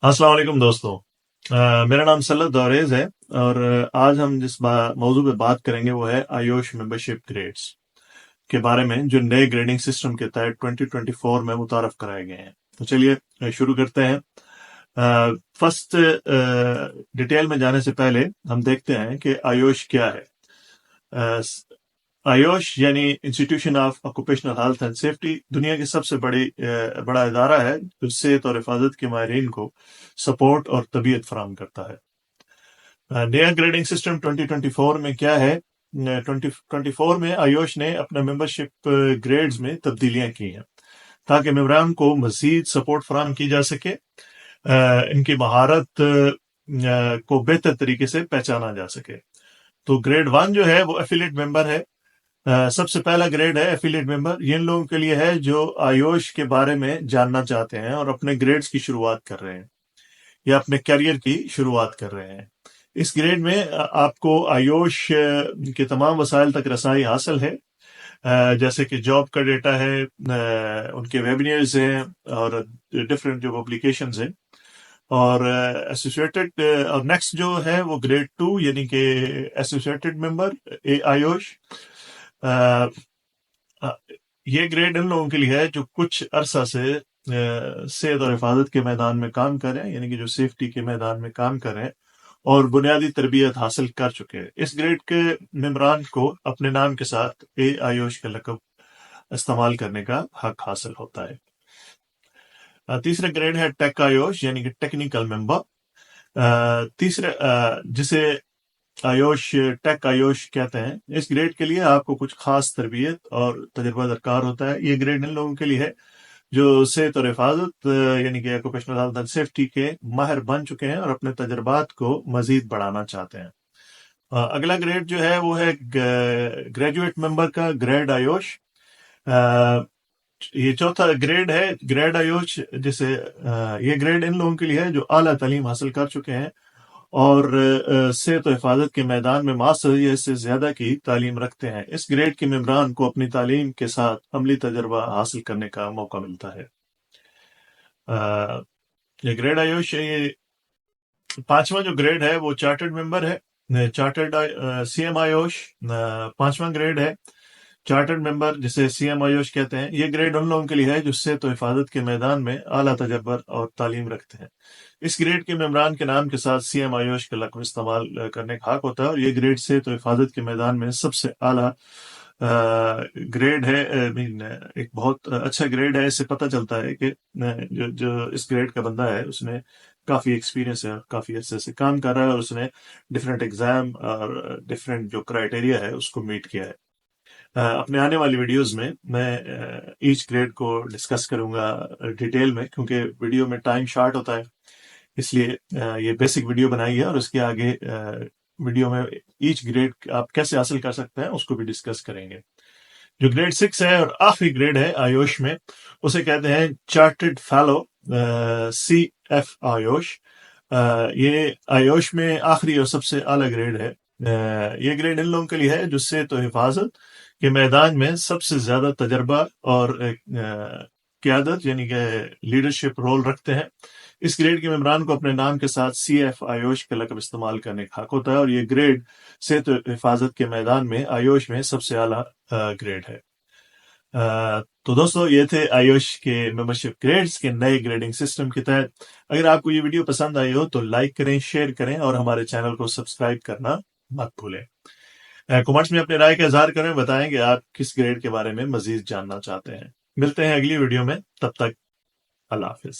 अस्सलाम वालेकुम दोस्तों। मेरा नाम सल्लत दौरेज है और आज हम जिस मौजू पे बात करेंगे वो है आयोश मेंबरशिप ग्रेड्स के बारे में जो नए ग्रेडिंग सिस्टम के तहत 2024 में मुतारफ कराए गए हैं। तो चलिए शुरू करते हैं। फर्स्ट डिटेल में जाने से पहले हम देखते हैं कि आयोश क्या है। आयोश यानी institution of occupational health and safety दुनिया की सबसे बड़ा इदारा है जो सेहत और हिफाजत के माहिरीन को सपोर्ट और तबीयत फराहम करता है। नया ग्रेडिंग सिस्टम 2024 में क्या है? 2024 में आयोश ने अपने मेंबरशिप ग्रेड्स में तब्दीलियां की हैं ताकि मेंबरान को मजीद सपोर्ट फराहम की जा सके, इनकी महारत को बेहतर तरीके से पहचाना जा सके। तो ग्रेड 1 जो है वो एफिलिएट मेंबर है। सबसे पहला ग्रेड है एफिलिएट मेंबर। ये इन लोगों के लिए है जो आयोश के बारे में जानना चाहते हैं और अपने ग्रेड्स की शुरुआत कर रहे हैं या अपने करियर की शुरुआत कर रहे हैं। इस ग्रेड में आपको आयोश के तमाम वसाइल तक रसाई हासिल है, जैसे कि जॉब का डेटा है, उनके वेबिनार्स हैं और डिफरेंट जो पब्लिकेशंस हैं और एसोसिएटेड। और नेक्स्ट जो है वो ग्रेड 2 यानी कि एसोसिएटेड मेंबर आयोश। ये ग्रेड इन लोगों के लिए है जो कुछ अरसा से सेहत और हिफाजत के मैदान में काम कर रहे हैं, यानी कि जो सेफ्टी के मैदान में काम कर रहे हैं और बुनियादी तरबियत हासिल कर चुके हैं। इस ग्रेड के मेंबरान को अपने नाम के साथ आयोश का लक़ब इस्तेमाल करने का हक हासिल होता है। तीसरा ग्रेड है टेक आयोश यानी कि टेक्निकल मेंबर। तीसरे जिसे आयोश टेक आयोश कहते हैं। इस ग्रेड के लिए आपको कुछ खास तरबियत और तजुर्बा दरकार होता है। ये ग्रेड इन लोगों के लिए है जो सेहत और हिफाजत यानी कि ऑक्यूपेशनल हेल्थ एंड सेफ्टी के माहिर बन चुके हैं और अपने तजुर्बात को मजीद बढ़ाना चाहते हैं। अगला ग्रेड जो है वो है ग्रेजुएट मेंबर का ग्रेड आयोश। ये चौथा ग्रेड है ग्रेड आयोश, जिसे ये ग्रेड इन लोगों के लिए है जो आला तालीम हासिल कर चुके हैं और सेहत और हिफाजत के मैदान में मास्टर या इससे ज्यादा की तालीम रखते हैं। इस ग्रेड के मेंबरान को अपनी तालीम के साथ अमली तजर्बा हासिल करने का मौका मिलता है। ये ग्रेड आयुष, ये पांचवा जो ग्रेड है वो चार्टर्ड मेंबर है। चार्टर्ड सीएम आयुष पांचवा ग्रेड है। चार्टर्ड मेंबर जिसे सीएम आयुष कहते हैं, ये ग्रेड उन लोगों के लिए है जो सेहत और हिफाजत के मैदान में आला तजर्बा और तालीम रखते हैं। इस ग्रेड के मेंबरान के नाम के साथ सीएम आयुष का लक़ब इस्तेमाल करने का हक होता है और ये ग्रेड सेहत और हिफाजत के मैदान में सबसे आला ग्रेड है। एक बहुत अच्छा ग्रेड है। इससे पता चलता है कि जो इस ग्रेड का बंदा है उसने काफी एक्सपीरियंस है, काफी अच्छे से काम कर रहा है और उसने डिफरेंट एग्जाम और डिफरेंट जो क्राइटेरिया है उसको मीट किया है। अपने आने वाली वीडियोस में मैं ईच ग्रेड को डिस्कस करूंगा डिटेल में, क्योंकि वीडियो में टाइम शॉर्ट होता है, इसलिए ये बेसिक वीडियो बनाई है और उसके आगे वीडियो में ईच ग्रेड आप कैसे हासिल कर सकते हैं उसको भी डिस्कस करेंगे। जो ग्रेड 6 है और आखिरी ग्रेड है आयोश में, उसे कहते हैं चार्टर्ड फेलो, CF आयोश। ये आयोश में आखिरी और सबसे आला ग्रेड है। ये ग्रेड इन लोगों के लिए है जो सेहत और हिफाजत के मैदान में सबसे ज्यादा तजर्बा और क़यादत यानी कि लीडरशिप रोल रखते हैं। इस ग्रेड के मेंबरान को अपने नाम के साथ CF आयोश का लक़ब इस्तेमाल करने का हक होता है और ये ग्रेड सेहत और हिफाजत के मैदान में आयोश में सबसे आला ग्रेड है। तो दोस्तों, ये थे आयोश के मेंबरशिप ग्रेड्स के नए ग्रेडिंग सिस्टम के तहत। अगर आपको ये वीडियो पसंद आई हो तो लाइक करें, शेयर करें और हमारे चैनल को सब्सक्राइब करना मत भूलें। कमेंट्स में अपनी राय का इजहार करें, बताएं कि आप किस ग्रेड के बारे में मजीद जानना चाहते हैं। मिलते हैं अगली वीडियो में, तब तक अल्लाह हाफिज।